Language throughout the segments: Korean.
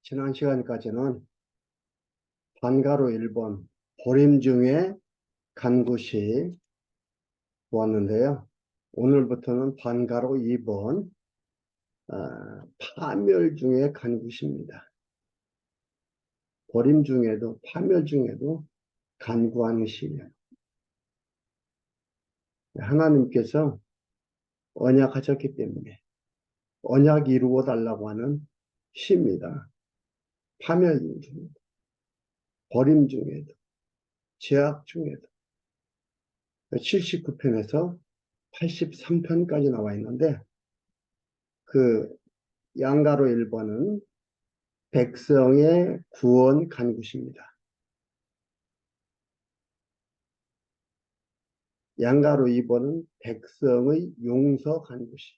지난 시간까지는 반가로 1번 보림 중에 간구시 보았는데요. 오늘부터는 반가로 2번 파멸 중에 간구시입니다. 보림 중에도 파멸 중에도 간구하는 시예요. 하나님께서 언약하셨기 때문에 언약 이루어 달라고 하는 시입니다. 파멸 중에도, 버림 중에도, 제약 중에도 79편에서 83편까지 나와 있는데 그 양가로 1번은 백성의 구원 간구시입니다. 양가로 2번은 백성의 용서 간구시.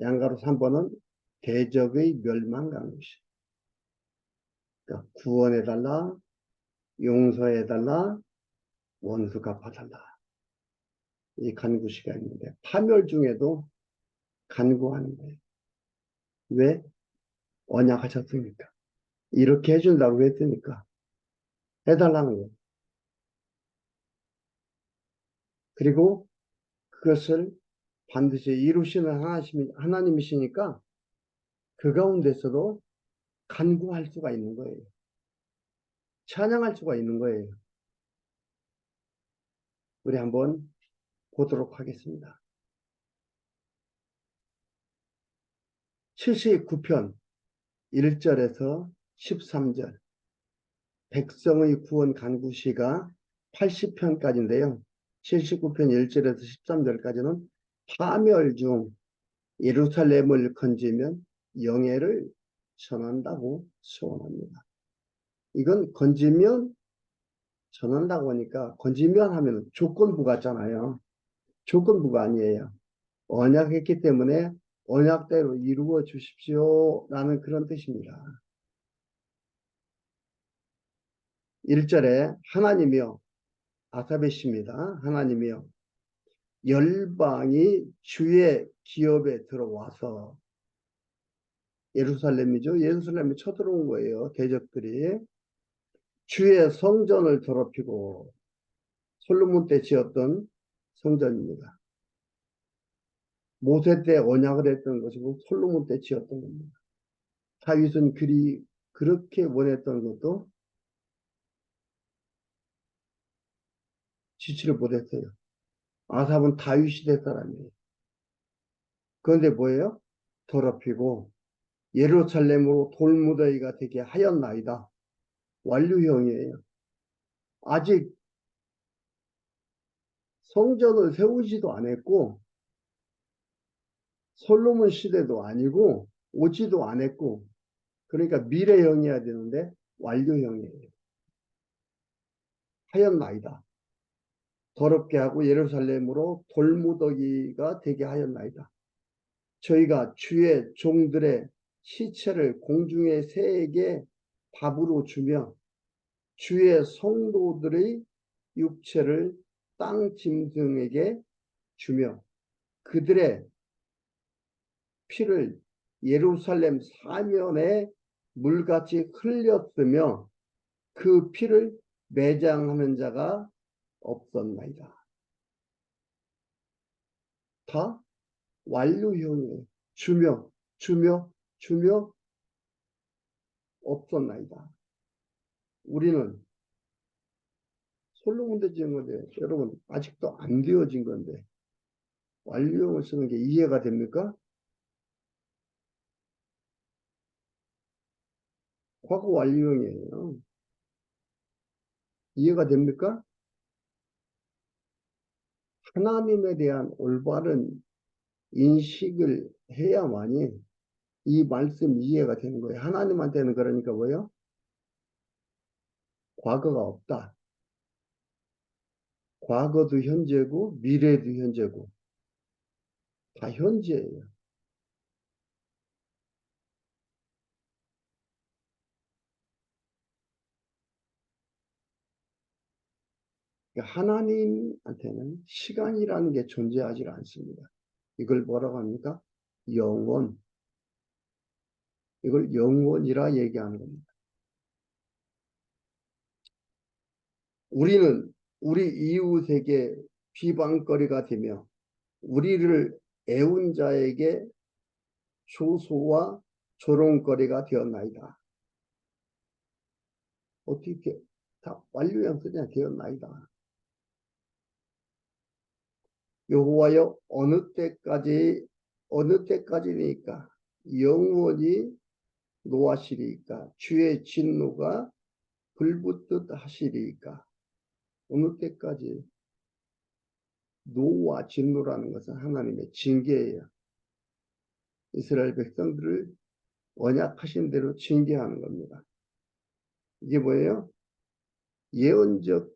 양가로 3번은 대적의 멸망 간구시. 그러니까 구원해달라, 용서해달라, 원수 갚아달라. 이 간구시가 있는데 파멸 중에도 간구하는 거예요. 왜? 언약하셨으니까. 이렇게 해준다고 했으니까 해달라는 거예요. 그리고 그것을 반드시 이루시는 하나님이시니까 그 가운데서도 간구할 수가 있는 거예요. 찬양할 수가 있는 거예요. 우리 한번 보도록 하겠습니다. 79편 1절에서 13절 백성의 구원 간구시가 80편까지인데요. 79편 1절에서 13절까지는 파멸 중 예루살렘을 건지면 영예를 전한다고 소원합니다. 이건 건지면 전한다고 하니까 건지면 하면 조건부 같잖아요. 조건부가 아니에요. 언약했기 때문에 언약대로 이루어 주십시오 라는 그런 뜻입니다. 1절에 하나님이여, 아사벳입니다. 하나님이여, 열방이 주의 기업에 들어와서, 예루살렘이죠. 예루살렘에 쳐들어온 거예요. 대적들이. 주의 성전을 더럽히고, 솔로몬 때 지었던 성전입니다. 모세 때 언약을 했던 것이고 솔로몬 때 지었던 겁니다. 다윗은 그렇게 원했던 것도 지지를 못했어요. 아삽은 다윗 시대 사람이에요. 그런데 뭐예요? 더럽히고 예루살렘으로 돌무더기가 되게 하였나이다. 완료형이에요. 아직 성전을 세우지도 않았고 솔로몬 시대도 아니고 오지도 않았고 그러니까 미래형이어야 되는데 완료형이에요. 하였나이다. 더럽게 하고 예루살렘으로 돌무더기가 되게 하였나이다. 저희가 주의 종들의 시체를 공중의 새에게 밥으로 주며 주의 성도들의 육체를 땅 짐승에게 주며 그들의 피를 예루살렘 사면에 물같이 흘렸으며 그 피를 매장하는 자가 없었나이다. 다 완료형이에요. 주며 없었나이다. 우리는 솔로몬 때 지은 건데 여러분 아직도 안 되어진 건데 완료형을 쓰는 게 이해가 됩니까? 과거 완료형이에요. 이해가 됩니까? 하나님에 대한 올바른 인식을 해야만이 이 말씀 이해가 되는 거예요. 하나님한테는 그러니까 뭐예요? 과거가 없다. 과거도 현재고 미래도 현재고 다 현재예요. 그러니까 하나님한테는 시간이라는 게 존재하지 않습니다. 이걸 뭐라고 합니까? 영원. 이걸 영원이라 얘기하는 겁니다. 우리는 우리 이웃에게 비방거리가 되며 우리를 애운 자에게 조소와 조롱거리가 되었나이다. 어떻게 다 완료형 그냥 되었나이다. 여호와여 어느 때까지니까 영원히 노하시리이까 주의 진노가 불붙듯 하시리이까. 어느 때까지. 노와 진노라는 것은 하나님의 징계예요. 이스라엘 백성들을 언약하신 대로 징계하는 겁니다. 이게 뭐예요? 예언적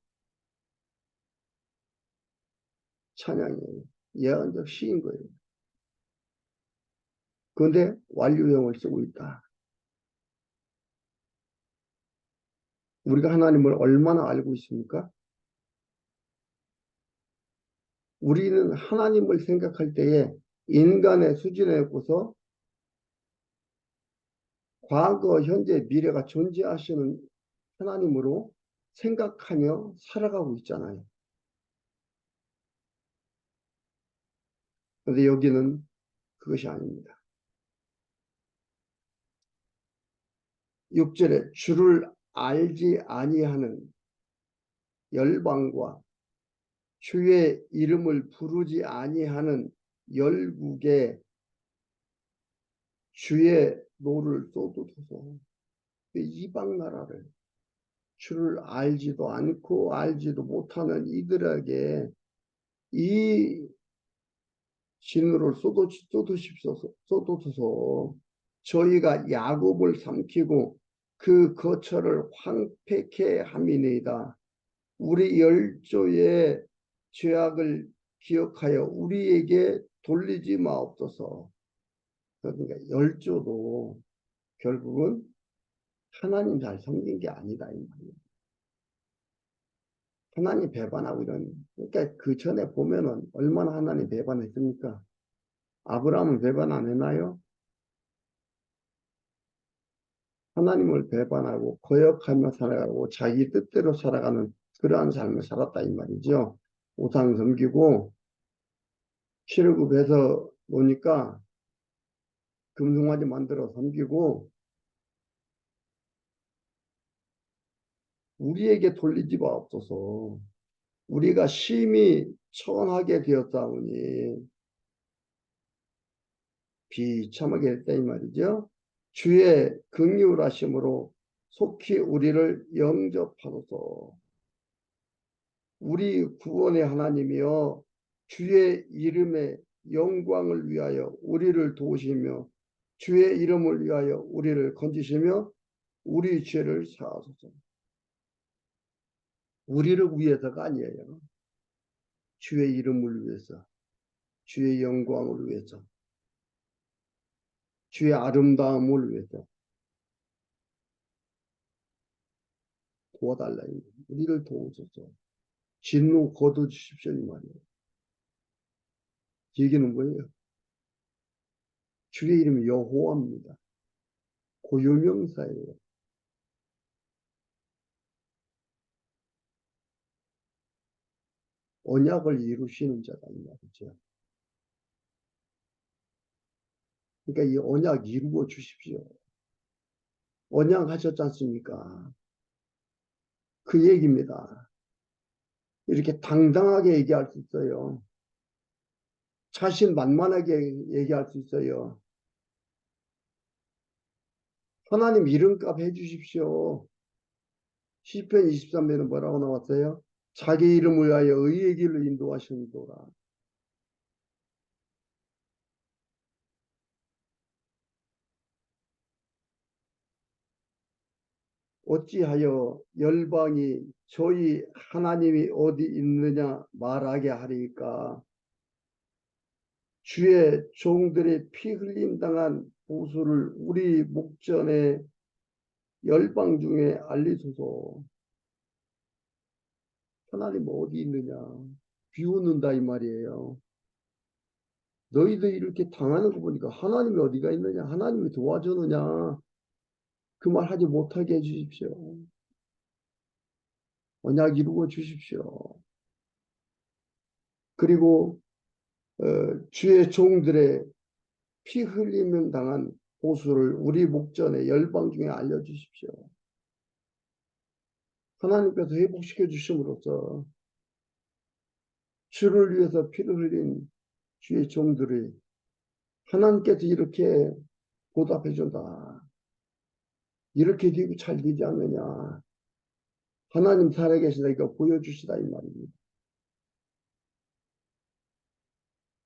찬양이에요. 예언적 시인 거예요. 그런데 완료형을 쓰고 있다. 우리가 하나님을 얼마나 알고 있습니까? 우리는 하나님을 생각할 때에 인간의 수준에 보서 과거, 현재, 미래가 존재하시는 하나님으로 생각하며 살아가고 있잖아요. 그런데 여기는 그것이 아닙니다. 6절에 주를 알지 아니하는 열방과 주의 이름을 부르지 아니하는 열국에 주의 노를 쏟으소서. 이방 나라를 주를 알지도 않고 알지도 못하는 이들에게 이 진노를 쏟으소서. 저희가 야곱을 삼키고 그 거처를 황폐케 함이니이다. 우리 열조의 죄악을 기억하여 우리에게 돌리지 마옵소서. 그러니까 열조도 결국은 하나님 잘 섬긴 게 아니다 이 말이에요. 하나님 배반하고 이런. 그러니까 그 전에 보면은 얼마나 하나님 배반했습니까? 아브라함은 배반 안 했나요? 하나님을 배반하고 거역하며 살아가고 자기 뜻대로 살아가는 그러한 삶을 살았다 이 말이죠. 우상 섬기고 치르굽해서 노니까 금송아지 만들어 섬기고 우리에게 돌리지 마옵소서. 우리가 심히 처하게 되었사오니 비참하게 했다 이 말이죠. 주의 긍휼하심으로 속히 우리를 영접하소서. 우리 구원의 하나님이여 주의 이름의 영광을 위하여 우리를 도우시며 주의 이름을 위하여 우리를 건지시며 우리 죄를 사하소서. 우리를 위해서가 아니에요. 주의 이름을 위해서, 주의 영광을 위해서, 주의 아름다움을 위해서 도와달라. 우리를 도우소서. 진노 거두주십시오 이 말이에요. 얘기는 뭐예요? 주의 이름이 여호와입니다. 고유명사예요. 언약을 이루시는 자다 이 말이죠. 그러니까 이 언약 이루어 주십시오. 언약 하셨지 않습니까? 그 얘기입니다. 이렇게 당당하게 얘기할 수 있어요. 자신만만하게 얘기할 수 있어요. 하나님 이름값 해주십시오. 시편 23편은 뭐라고 나왔어요? 자기 이름을 위하여 의의 길로 인도하시는도다. 어찌하여 열방이 저희 하나님이 어디 있느냐 말하게 하리까. 주의 종들의 피 흘림 당한 보수를 우리 목전에 열방 중에 알리소서. 하나님 어디 있느냐. 비웃는다 이 말이에요. 너희들 이렇게 당하는 거 보니까 하나님이 어디가 있느냐? 하나님이 도와주느냐? 그 말 하지 못하게 해주십시오. 언약 이루어 주십시오. 그리고 주의 종들의 피 흘리면 당한 보수를 우리 목전에 열방 중에 알려주십시오. 하나님께서 회복시켜 주심으로써 주를 위해서 피를 흘린 주의 종들이 하나님께서 이렇게 보답해 준다. 이렇게 되고 잘 되지 않느냐. 하나님 살아계시다 이거 보여주시다 이 말입니다.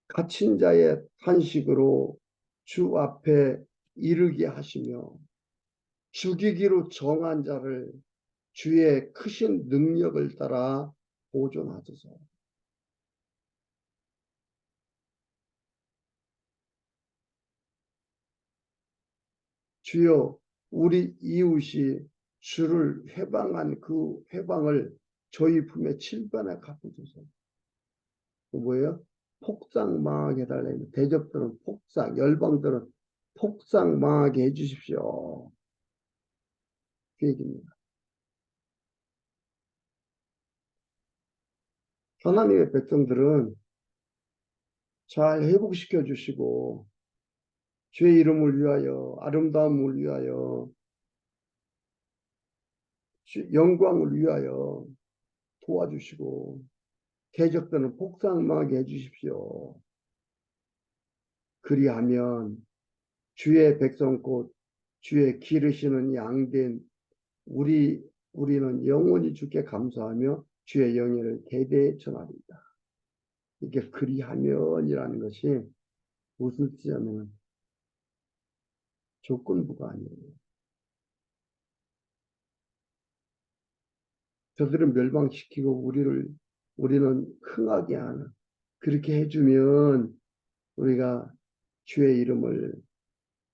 갇힌 자의 탄식으로 주 앞에 이르게 하시며 죽이기로 정한 자를 주의 크신 능력을 따라 보존하소서. 주여 우리 이웃이 주를 회방한 그 회방을 저희 품에 칠반에 갚으소서. 그 뭐예요? 폭삭 망하게 해달라. 대적들은 폭삭, 열방들은 폭삭 망하게 해주십시오. 그 얘기입니다. 하나님의 백성들은 잘 회복시켜 주시고 주의 이름을 위하여 아름다움을 위하여 영광을 위하여 도와주시고 대적들은 폭삭망하게 해주십시오. 그리하면 주의 백성 곧 주의 기르시는 양된 우리는 영원히 주께 감사하며 주의 영예를 대대에 전하리이다. 이게 그리하면이라는 것이 무슨 뜻이냐면 조건부가 아니에요. 저들은 멸망시키고 우리는 흥하게 하는 그렇게 해주면 우리가 주의 이름을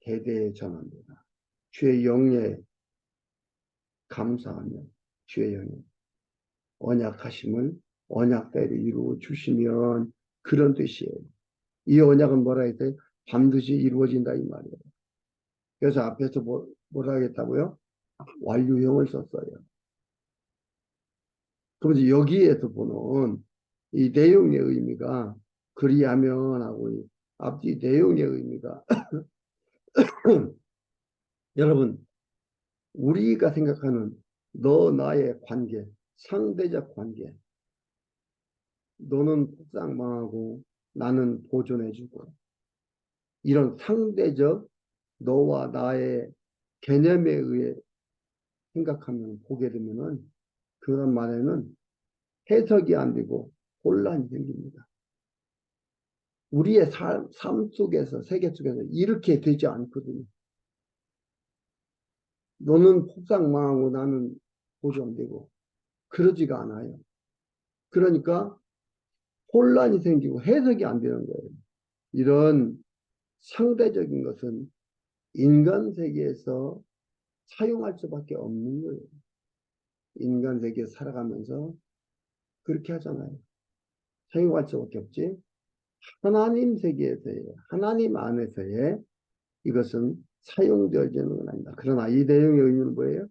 대대에 전합니다. 주의 영예 감사하며 주의 영예 언약하심을 언약대로 이루어 주시면 그런 뜻이에요. 이 언약은 뭐라 했어요? 반드시 이루어진다 이 말이에요. 그래서 앞에서 뭐라 하겠다고요? 완료형을 썼어요. 그래서 여기에서 보는 이 내용의 의미가 그리하면 하고 앞뒤 내용의 의미가 여러분 우리가 생각하는 너 나의 관계 상대적 관계 너는 폭삭망하고 나는 보존해주고 이런 상대적 너와 나의 개념에 의해 생각하면 보게 되면은 그런 말에는 해석이 안 되고 혼란이 생깁니다. 우리의 삶 속에서 세계 속에서 이렇게 되지 않거든요. 너는 폭삭망하고 나는 보존되고 그러지가 않아요. 그러니까 혼란이 생기고 해석이 안 되는 거예요. 이런 상대적인 것은 인간 세계에서 사용할 수밖에 없는 거예요. 인간 세계에 살아가면서 그렇게 하잖아요. 사용할 수밖에 없지. 하나님 세계에서의 하나님 안에서의 이것은 사용되어지는 건 아니다. 그러나 이 내용의 의미는 뭐예요?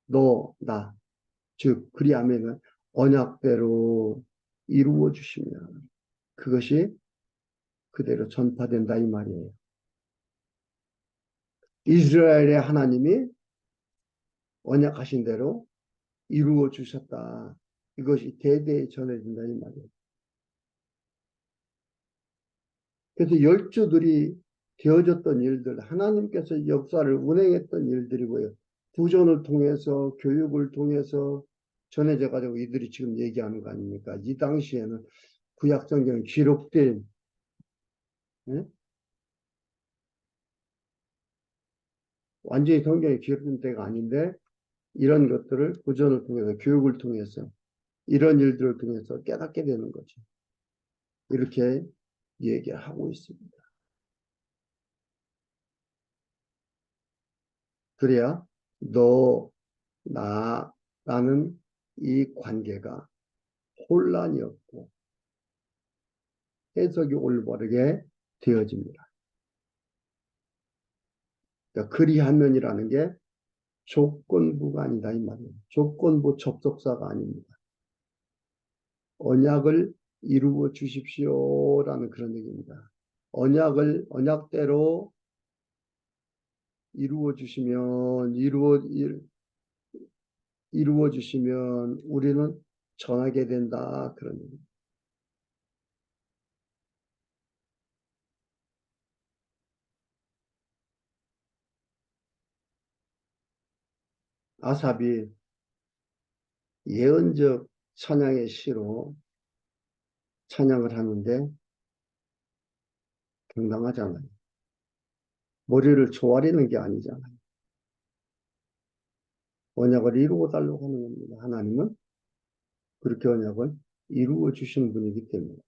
너, 나, 즉 그리하면은 언약대로 이루어 주시면 그것이 그대로 전파된다 이 말이에요. 이스라엘의 하나님이 언약하신 대로 이루어 주셨다. 이것이 대대에 전해진다 이 말이에요. 그래서 열조들이 되어졌던 일들, 하나님께서 역사를 운행했던 일들이고요. 구전을 통해서 교육을 통해서 전해져 가지고 이들이 지금 얘기하는 거 아닙니까? 이 당시에는 구약성경에 기록된 예? 완전히 성경에 기록된 때가 아닌데 이런 것들을 구전을 통해서 교육을 통해서 이런 일들을 통해서 깨닫게 되는 거죠. 이렇게 얘기하고 있습니다. 그래야 너, 나라는 이 관계가 혼란이 없고 해석이 올바르게 되어집니다. 그러니까 그리하면이라는 게 조건부가 아니다 이 말이에요. 조건부 접속사가 아닙니다. 언약을 이루어 주십시오라는 그런 얘기입니다. 언약대로 이루어 주시면 이루어 주시면 우리는 전하게 된다 그런 얘기입니다. 아삽이 예언적 찬양의 시로 찬양을 하는데 당당하잖아요. 머리를 조아리는 게 아니잖아요. 언약을 이루어 달라고 하는 겁니다. 하나님은 그렇게 언약을 이루어 주시는 분이기 때문에.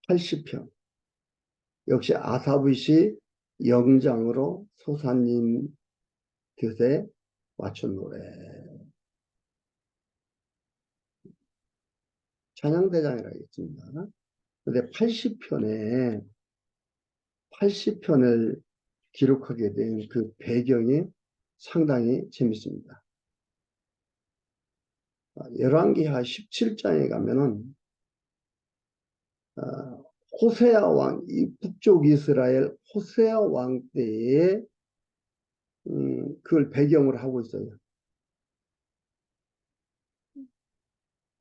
80편 역시 아사브시 영장으로 소사님 곁에 맞춘 노래. 찬양대장이라겠습니다. 근데 80편을 기록하게 된 그 배경이 상당히 재밌습니다. 열왕기하 17장에 가면은 호세아 왕, 이 북쪽 이스라엘 호세아 왕 때에 그걸 배경으로 하고 있어요.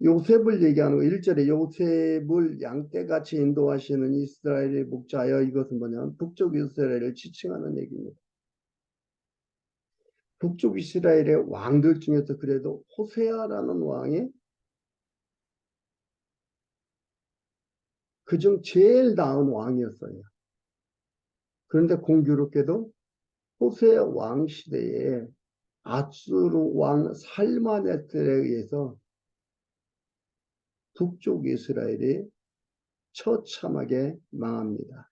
요셉을 얘기하는 거 1절에 요셉을 양떼같이 인도하시는 이스라엘의 목자여, 이것은 뭐냐면 북쪽 이스라엘을 지칭하는 얘기입니다. 북쪽 이스라엘의 왕들 중에서 그래도 호세아라는 왕이 그중 제일 나은 왕이었어요. 그런데 공교롭게도 호세 왕 시대에 아수르 왕 살마네스에 의해서 북쪽 이스라엘이 처참하게 망합니다.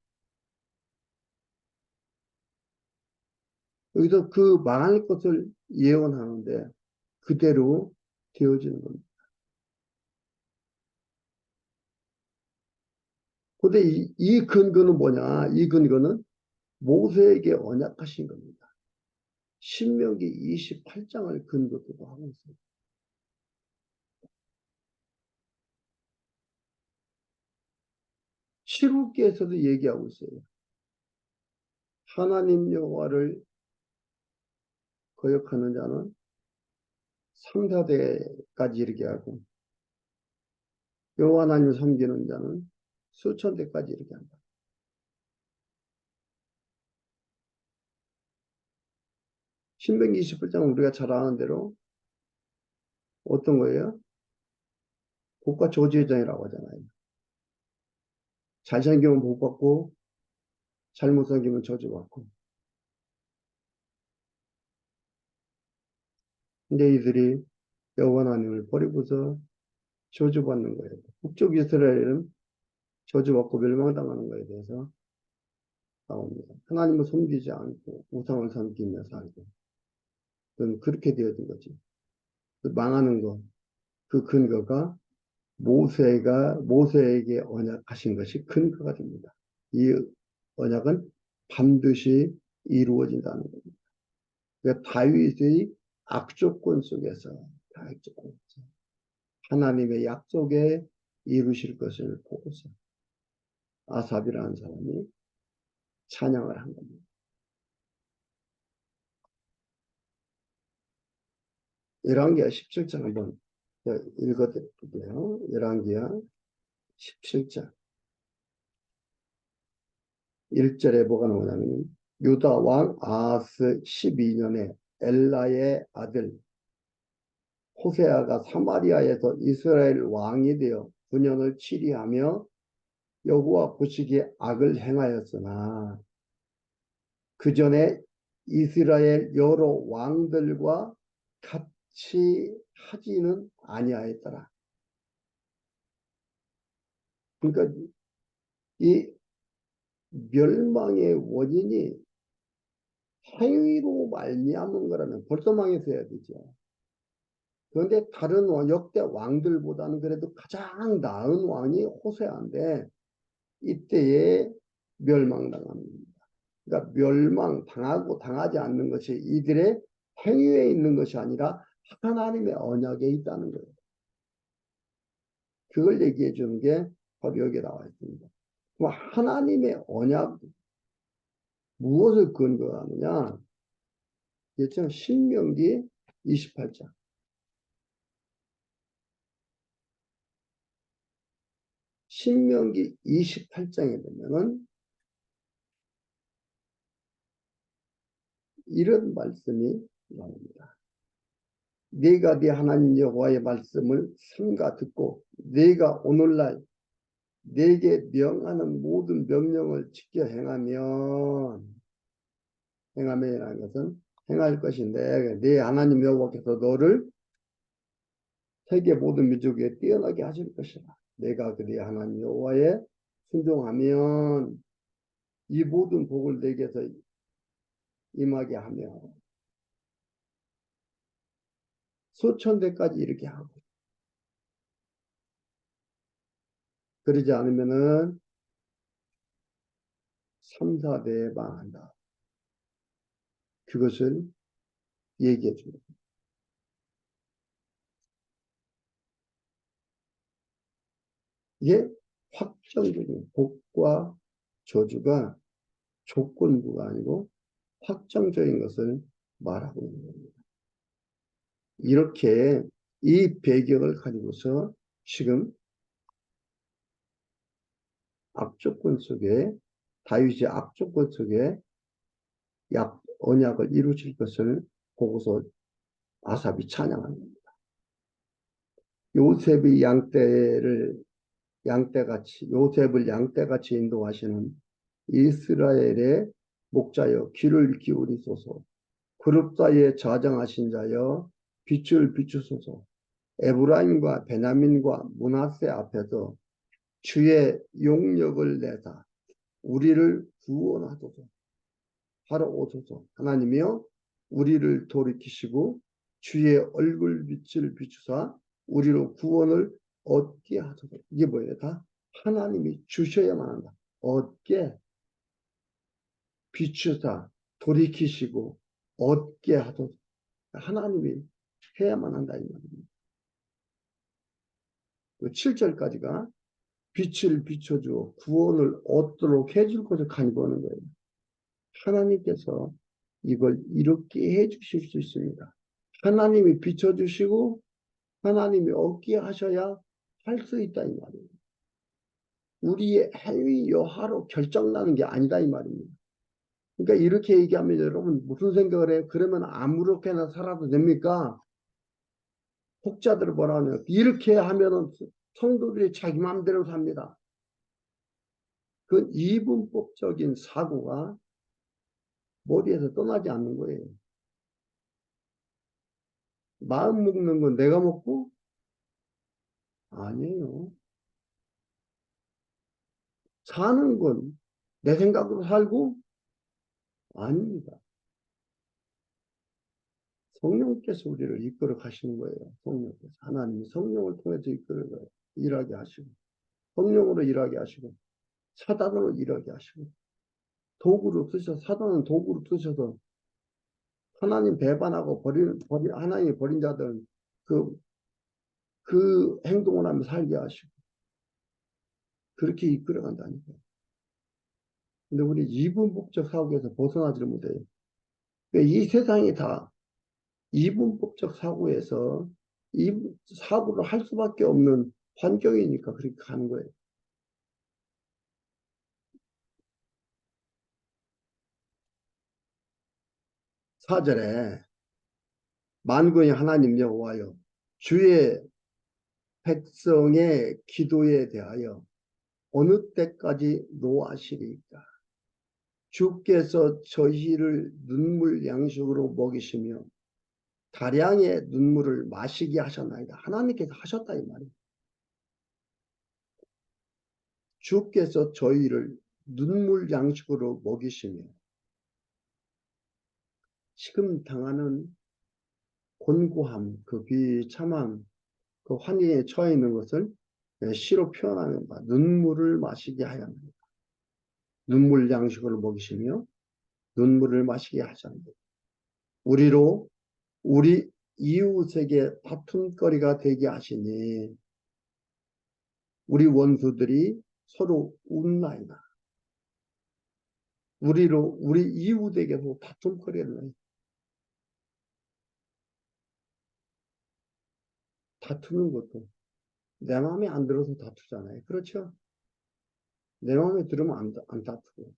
여기서 그 망할 것을 예언하는데 그대로 되어지는 겁니다. 근데 이 근거는 뭐냐? 이 근거는 모세에게 언약하신 겁니다. 신명기 28장을 근거로 하고 있습니다. 시루기에서도 얘기하고 있어요. 하나님 여호와를 거역하는 자는 3, 4대까지 이르게 하고 여호와 하나님을 섬기는 자는 수천 대까지 이르게 한다. 신명기 28장 우리가 잘 아는 대로 어떤 거예요? 복과 저주의 장이라고 하잖아요. 잘 섬기면 복 받고 잘못 섬기면 저주 받고. 근데 이들이 여호와 하나님을 버리고서 저주받는 거예요. 북쪽 이스라엘은 저주받고 멸망당하는 것에 대해서 나옵니다. 하나님을 섬기지 않고 우상을 섬기며 살고. 그건 그렇게 되어진 거지. 그 망하는 것, 그 근거가 모세에게 언약하신 것이 근거가 됩니다. 이 언약은 반드시 이루어진다는 겁니다. 그러니까 다윗의 악조건 속에서 하나님의 약속에 이루실 것을 보고서 아삽이라는 사람이 찬양을 한 겁니다. 열왕기하 17장 한번 읽어드릴게요. 열왕기하 17장 1절에 뭐가 나오냐면 유다 왕 아하스 12년에 엘라의 아들 호세아가 사마리아에서 이스라엘 왕이 되어 9년을 치리하며 여호와 보시기에 악을 행하였으나 그 전에 이스라엘 여러 왕들과 같이 하지는 아니하였더라. 그러니까 이 멸망의 원인이 행위로 말미암은 거라면 벌써 망했어야 되죠. 그런데 다른 역대 왕들보다는 그래도 가장 나은 왕이 호세아인데 이때에 멸망당합니다. 그러니까 멸망당하고 당하지 않는 것이 이들의 행위에 있는 것이 아니라 하나님의 언약에 있다는 거예요. 그걸 얘기해 주는 게 바로 여기에 나와 있습니다. 그럼 하나님의 언약 무엇을 근거하느냐? 예전 신명기 28장. 신명기 28장에 보면은 이런 말씀이 나옵니다. 네가 네 하나님 여호와의 말씀을 삼가 듣고 네가 오늘날 내게 명하는 모든 명령을 지켜 행하면이라는 것은 행할 것인데 네 하나님 여호와께서 너를 세계 모든 민족에 뛰어나게 하실 것이라. 내가 그네 하나님 여호와에 순종하면 이 모든 복을 내게서 임하게 하며 수천 대까지 이렇게 하고 그러지 않으면은 3, 4대에 망한다. 그것을 얘기해 줍니다. 이게 확정적인 복과 저주가 조건부가 아니고 확정적인 것을 말하고 있는 겁니다. 이렇게 이 배경을 가지고서 지금 악조건 속에 다윗의 악조건 속에 언약을 이루실 것을 보고서 아삽이 찬양하는 겁니다. 요셉의 요셉을 양떼같이 인도하시는 이스라엘의 목자여 귀를 기울이소서. 그룹 사이에 좌정하신 자여 빛을 비추소서. 에브라임과 베냐민과 므낫세 앞에서 주의 용력을 내사 우리를 구원하소서. 바로 오소서. 하나님이여 우리를 돌이키시고 주의 얼굴 빛을 비추사 우리로 구원을 얻게 하소서. 이게 뭐예요? 다 하나님이 주셔야만 한다. 얻게 비추사 돌이키시고 얻게 하소서. 하나님이 해야만 한다 이 말입니다. 7절까지가 빛을 비춰주어 구원을 얻도록 해줄 것을 간구하는 거예요. 하나님께서 이걸 이렇게 해주실 수 있습니다. 하나님이 비춰주시고 하나님이 얻게 하셔야 할 수 있다 이 말이에요. 우리의 행위 여하로 결정나는 게 아니다 이 말입니다. 그러니까 이렇게 얘기하면 여러분 무슨 생각을 해요? 그러면 아무렇게나 살아도 됩니까? 혹자들은 뭐라 하냐? 이렇게 하면은 성도들이 자기 마음대로 삽니다. 그 이분법적인 사고가 머리에서 떠나지 않는 거예요. 마음 먹는 건 내가 먹고? 아니에요. 사는 건 내 생각으로 살고? 아닙니다. 성령께서 우리를 이끌어 가시는 거예요. 성령께서. 하나님이 성령을 통해서 이끌어 일하게 하시고 성령으로 일하게 하시고 사단으로 일하게 하시고 도구로 쓰셔서 사단은 도구로 쓰셔서 하나님 배반하고 하나님이 버린 자들은 그 행동을 하며 살게 하시고 그렇게 이끌어 간다니까요. 근데 우리 이분법적 사고에서 벗어나지를 못해요. 이 세상이 다 이분법적 사고에서 이 사고를 할 수밖에 없는 환경이니까 그렇게 가는 거예요. 4절에 만군의 하나님 여호와여 주의 백성의 기도에 대하여 어느 때까지 노하시리까? 주께서 저희를 눈물 양식으로 먹이시며 다량의 눈물을 마시게 하셨나이다. 하나님께서 하셨다 이 말이에요. 주께서 저희를 눈물 양식으로 먹이시며 지금 당하는 곤고함, 그 비참한 그 환경에 처해 있는 것을 시로 표현하는 바 눈물을 마시게 하였느니라. 눈물 양식을 먹이시며 눈물을 마시게 하셨느니라. 우리로 우리 이웃에게 다툼거리가 되게 하시니 우리 원수들이 서로 웃나이다. 우리로 우리 이웃에게도 다툼거리를 다투는 것도 내 마음에 안 들어서 다투잖아요. 그렇죠? 내 마음에 들으면 안 다투고.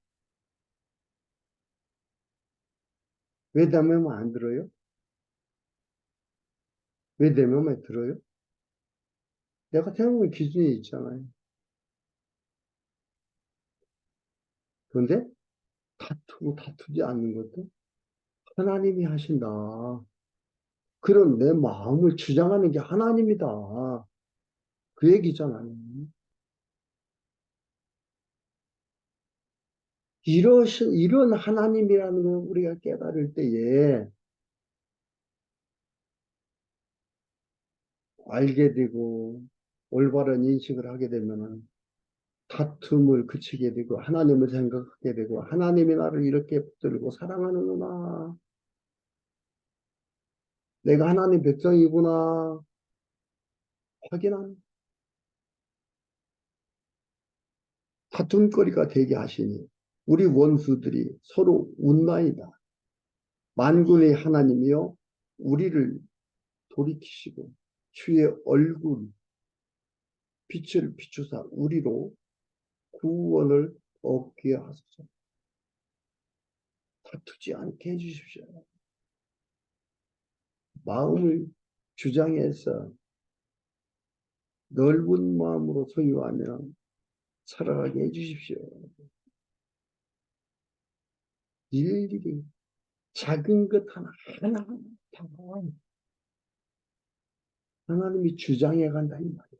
왜 내 마음에 안 들어요? 왜 내 마음에 들어요? 내가 생각하는 기준이 있잖아요. 그런데 다투지 않는 것도 하나님이 하신다. 그런 내 마음을 주장하는 게 하나님이다. 그 얘기잖아요. 이런 하나님이라는 걸 우리가 깨달을 때에 알게 되고 올바른 인식을 하게 되면은 다툼을 그치게 되고 하나님을 생각하게 되고 하나님이 나를 이렇게 붙들고 사랑하는구나. 내가 하나님 백성이구나. 확인하는 다툼거리가 되게 하시니 우리 원수들이 서로 웃나이다. 만군의 하나님이여 우리를 돌이키시고 주의 얼굴 빛을 비추사 우리로 구원을 얻게 하소서. 다투지 않게 해주십시오. 마음을 주장해서 넓은 마음으로 소유하며 살아가게 해주십시오. 일일이 작은 것 하나 다 하나님이 주장해 간다 이 말이에요.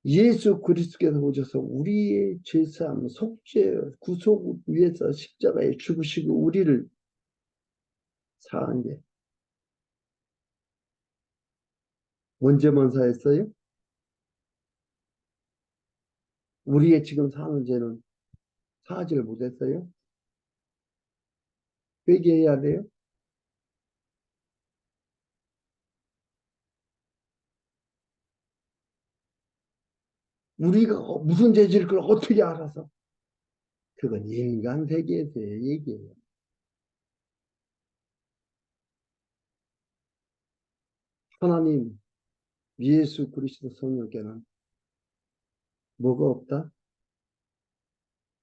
예수 그리스도께서 오셔서 우리의 죄사함, 속죄, 구속 위해서 십자가에 죽으시고 우리를 사한 게 언제만 사했어요? 우리의 지금 사는 죄는 사하지를 못했어요? 회개해야 돼요? 우리가 무슨 죄질 걸 어떻게 알아서? 그건 인간 세계에서의 얘기예요. 하나님, 예수 그리스도 성령께는 뭐가 없다?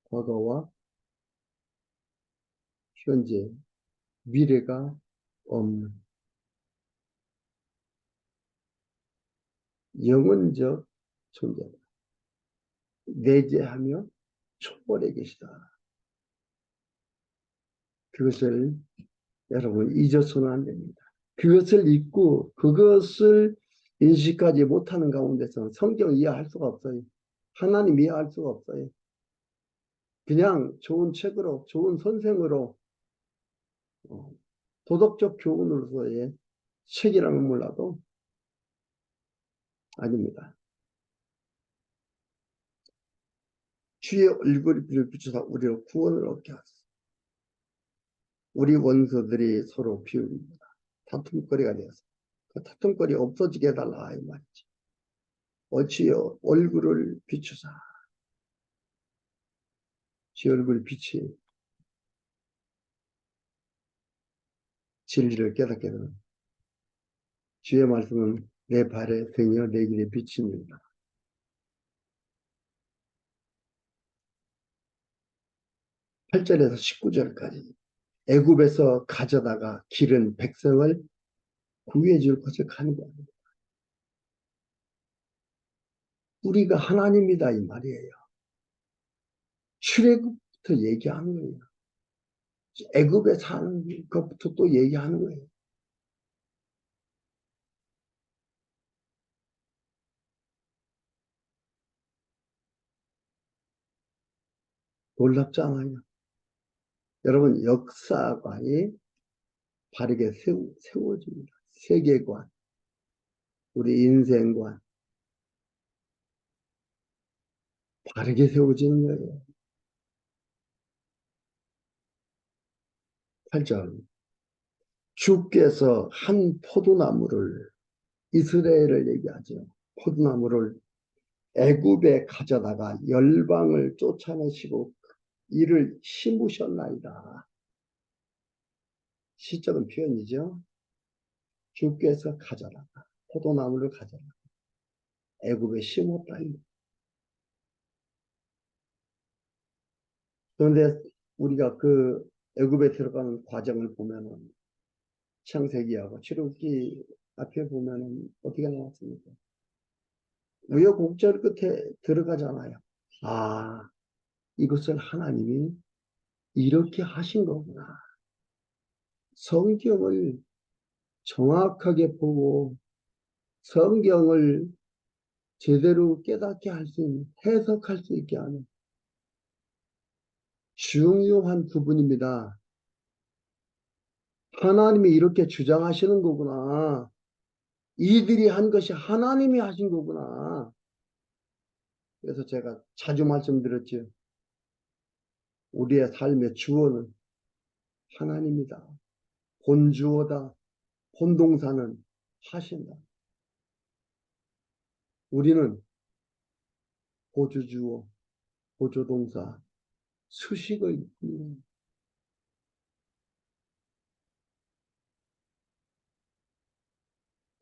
과거와 현재, 미래가 없는 영원적 존재다. 내재하며 초월해 계시다. 그것을 여러분 잊어서는 안 됩니다. 그것을 잊고 그것을 인식하지 못하는 가운데서 성경 이해할 수가 없어요. 하나님 이해할 수가 없어요. 그냥 좋은 책으로, 좋은 선생으로, 도덕적 교훈으로서의 책이라면 몰라도 아닙니다. 주의 얼굴이 빛을 비추사 우리로 구원을 얻게 하소서. 우리 원수들이 서로 비웁니다. 다툼거리가 되어서 그 다툼거리 없어지게 해달라 이 말이지. 어찌요 얼굴을 비추사. 주의 얼굴 빛이 진리를 깨닫게 되는 주의 말씀은 내 발의 등이요 내 길의 빛입니다. 8절에서 19절까지 애굽에서 가져다가 기른 백성을 구해 줄 것을 간구합니다. 우리가 하나님이다 이 말이에요. 출애굽부터 얘기하는 거예요. 애굽에 사는 것부터 또 얘기하는 거예요. 놀랍지 않아요? 여러분, 역사관이 바르게 세워집니다. 세계관, 우리 인생관, 바르게 세워지는 거예요. 8절. 주께서 한 포도나무를, 이스라엘을 얘기하죠. 포도나무를 애굽에 가져다가 열방을 쫓아내시고 이를 심으셨나이다. 시적인 표현이죠. 주께서 가져다가 포도나무를 가져다가 애굽에 심었다. 그런데 우리가 그 애굽에 들어가는 과정을 보면은 창세기하고 출애굽기 앞에 보면은 어떻게 나왔습니까? 우여곡절 끝에 들어가잖아요. 아, 이것을 하나님이 이렇게 하신 거구나. 성경을 정확하게 보고 성경을 제대로 깨닫게 할 수 있는, 해석할 수 있게 하는 중요한 부분입니다. 하나님이 이렇게 주장하시는 거구나. 이들이 한 것이 하나님이 하신 거구나. 그래서 제가 자주 말씀드렸죠. 우리의 삶의 주어는 하나님이다. 본주어다. 본동사는 하신다. 우리는 보조주어, 보조동사, 수식어일 뿐입니다.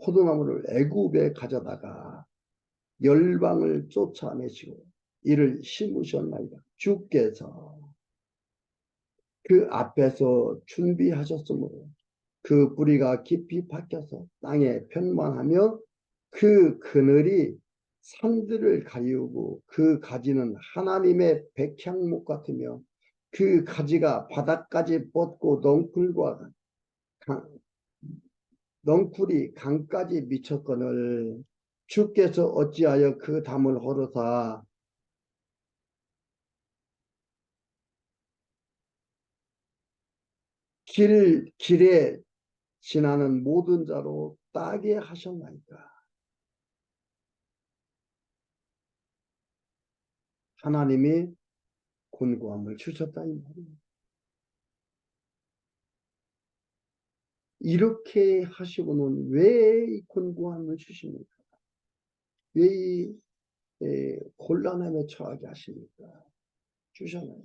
포도나무를 애굽에 가져다가 열방을 쫓아내시고 이를 심으셨나이다. 주께서 그 앞에서 준비하셨으므로 그 뿌리가 깊이 박혀서 땅에 편만하며 그 그늘이 산들을 가리우고 그 가지는 하나님의 백향목 같으며 그 가지가 바닥까지 뻗고 넝쿨이 강까지 미쳤거늘 주께서 어찌하여 그 담을 허로사 길에 지나는 모든 자로 따게 하셨나이까. 하나님이 곤고함을 주셨다 이 말이에요. 이렇게 하시고는 왜 이 곤고함을 주십니까? 왜 이 곤란함에 처하게 하십니까? 주셨나요?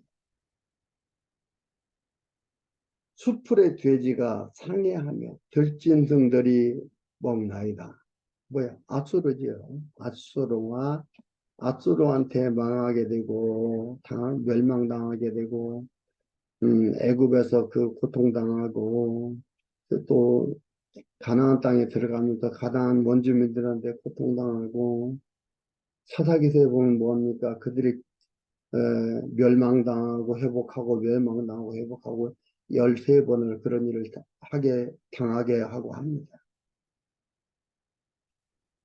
수풀의 돼지가 상해하며 들짐승들이 먹나이다. 뭐야? 앗수르지요. 앗수르한테 망하게 되고 멸망당하게 되고 애굽에서 그 고통당하고 또 가나안 땅에 들어가면서 가나안 원주민들한테 고통당하고 사사기서에 보면 뭡니까? 그들이 멸망당하고 회복하고 멸망당하고 회복하고 13번을 그런 일을 당하게 하고 합니다.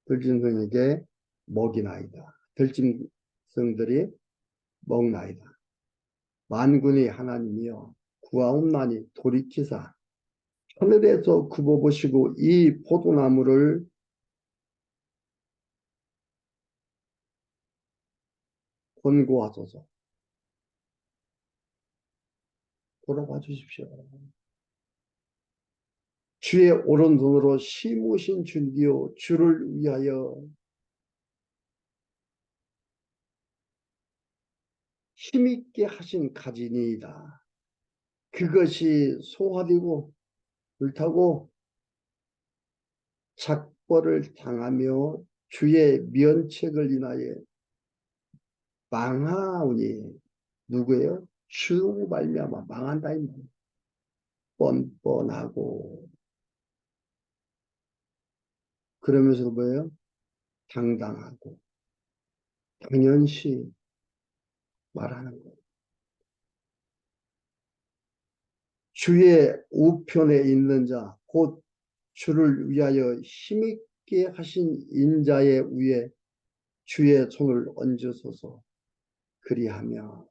들짐승에게 먹이나이다. 들짐승들이 먹나이다. 만군의 하나님이여 구하옵나니 돌이키사 하늘에서 굽어보시고 이 포도나무를 권고하소서. 돌아봐 주십시오. 주의 오른손으로 심으신 줄기요 주를 위하여 힘있게 하신 가지니이다. 그것이 소화되고 불타고 작벌을 당하며 주의 면책을 인하여 망하오니 누구예요? 주 말미암아 망한다 이 말이에요. 뻔뻔하고 그러면서 뭐예요? 당당하고 당연시 말하는 거예요. 주의 우편에 있는 자, 곧 주를 위하여 힘있게 하신 인자의 위에 주의 손을 얹으소서. 그리하며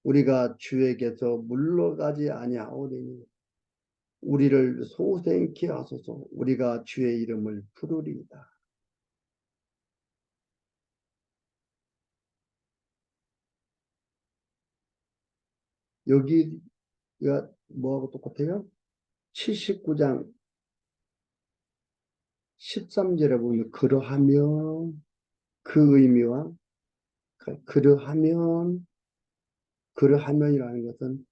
우리가 주에게서 물러가지 아니하오리니 우리를 소생케 하소서. 우리가 주의 이름을 부르리이다. 여기가 뭐하고 똑같아요? 79장 13절에 보면 그러하면 그 의미와 그러하면 그러하면이라는 것은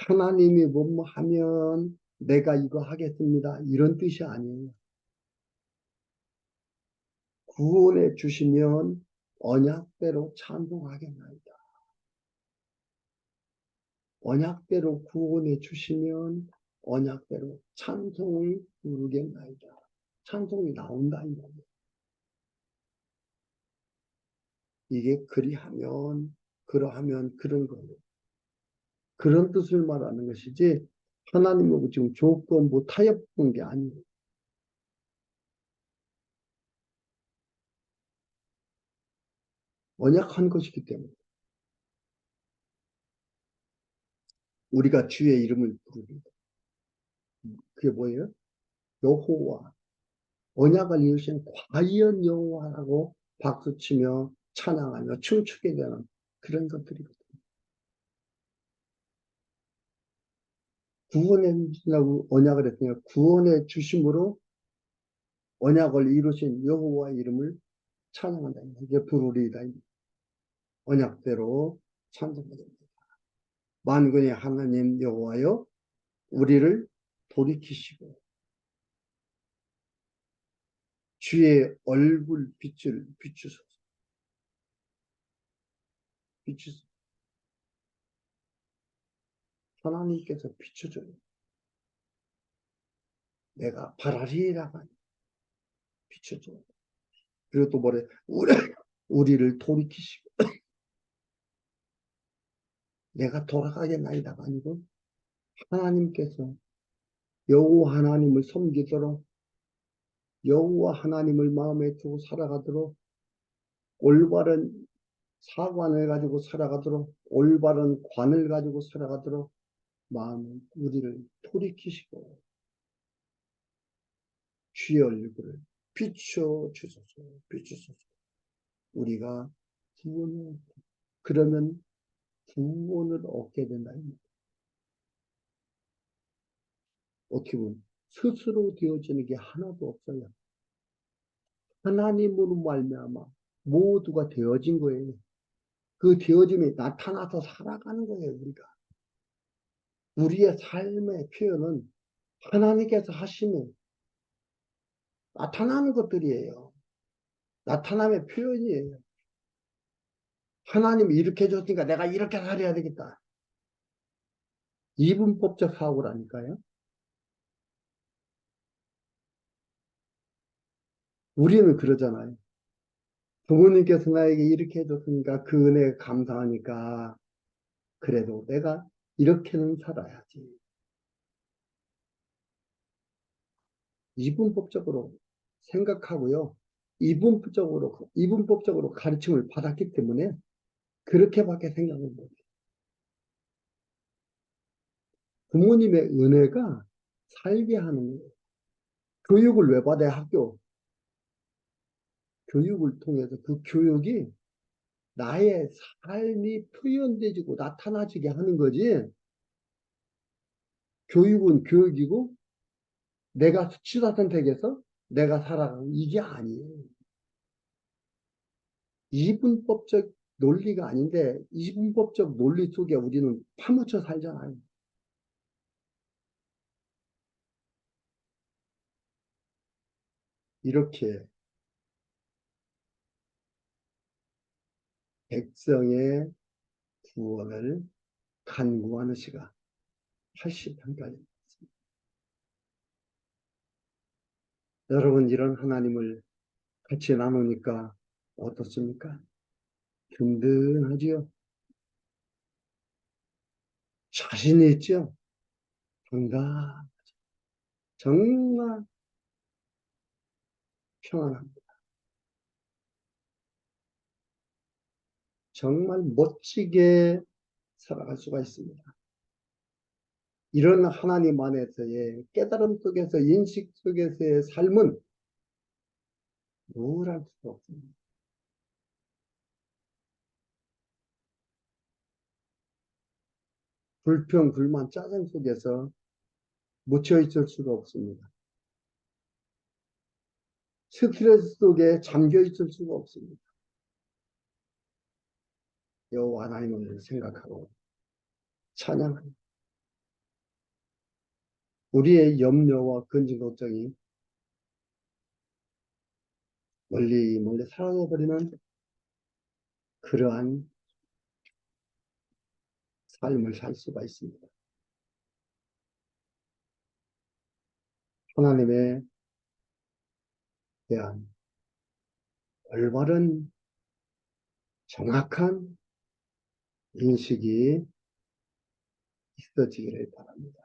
하나님이 뭐뭐 하면 내가 이거 하겠습니다. 이런 뜻이 아니에요. 구원해 주시면 언약대로 찬송하겠나이다. 언약대로 구원해 주시면 언약대로 찬송을 부르겠나이다. 찬송이 나온다 이 말이에요. 이게 그러하면 그런 거예요. 그런 뜻을 말하는 것이지 하나님하고 지금 조건 뭐 타협한 게 아니에요. 언약한 것이기 때문에 우리가 주의 이름을 부릅니다. 그게 뭐예요? 여호와. 언약을 이루신 과연 여호와라고 박수치며 찬양하며 춤추게 되는 그런 것들이거든요. 구원해 주신다고 언약을 했으니까 구원해 주심으로 언약을 이루신 여호와 이름을 찬양한다. 이게 부르리이다. 언약대로 찬송하다. 만군의 하나님 여호와여 우리를 돌이키시고 주의 얼굴 빛을 비추소서. 비추소서. 하나님께서 비춰줘요. 내가 바라리라고 비춰줘요. 그리고 또 뭐래? 우리를 돌이키시고 내가 돌아가겠나이다가 아니고 하나님께서 여호와 하나님을 섬기도록 여호와 하나님을 마음에 두고 살아가도록 올바른 사관을 가지고 살아가도록 올바른 관을 가지고 살아가도록 마음 우리를 돌이키시고 주의 얼굴을 비춰 주소서. 비추소서. 우리가 구원을 그러면 구원을 얻게 된다. 어떻게 보면 스스로 되어지는 게 하나도 없어요. 하나님으로 말미암아 모두가 되어진 거예요. 그 되어짐이 나타나서 살아가는 거예요. 우리의 삶의 표현은 하나님께서 하시는 나타나는 것들이에요. 나타남의 표현이에요. 하나님이 이렇게 해줬으니까 내가 이렇게 살아야 되겠다. 이분법적 사고라니까요. 우리는 그러잖아요. 부모님께서 나에게 이렇게 해줬으니까 그 은혜에 감사하니까 그래도 내가 이렇게는 살아야지. 이분법적으로 생각하고요. 이분법적으로 가르침을 받았기 때문에 그렇게밖에 생각을 못해요. 부모님의 은혜가 살게 하는 거예요. 교육을 왜 받아야 교육을 통해서 그 교육이 나의 삶이 표현되지고 나타나지게 하는 거지. 교육은 교육이고 내가 수치사 선택해서 내가 살아가는 이게 아니에요. 이분법적 논리가 아닌데 이분법적 논리 속에 우리는 파묻혀 살잖아요. 이렇게 백성의 구원을 간구하는 시간 80편까지. 여러분 이런 하나님을 같이 나누니까 어떻습니까? 든든하지요? 자신이 있죠? 건강 정말 평안합니다. 정말 멋지게 살아갈 수가 있습니다. 이런 하나님 안에서의 깨달음 속에서 인식 속에서의 삶은 우울할 수가 없습니다. 불평, 불만, 짜증 속에서 묻혀 있을 수가 없습니다. 스트레스 속에 잠겨 있을 수가 없습니다. 여호와 하나님을 생각하고 찬양합니다. 우리의 염려와 근심 걱정이 멀리 멀리 사라져버리는 그러한 삶을 살 수가 있습니다. 하나님에 대한 올바른 정확한 인식이 있어지기를 바랍니다.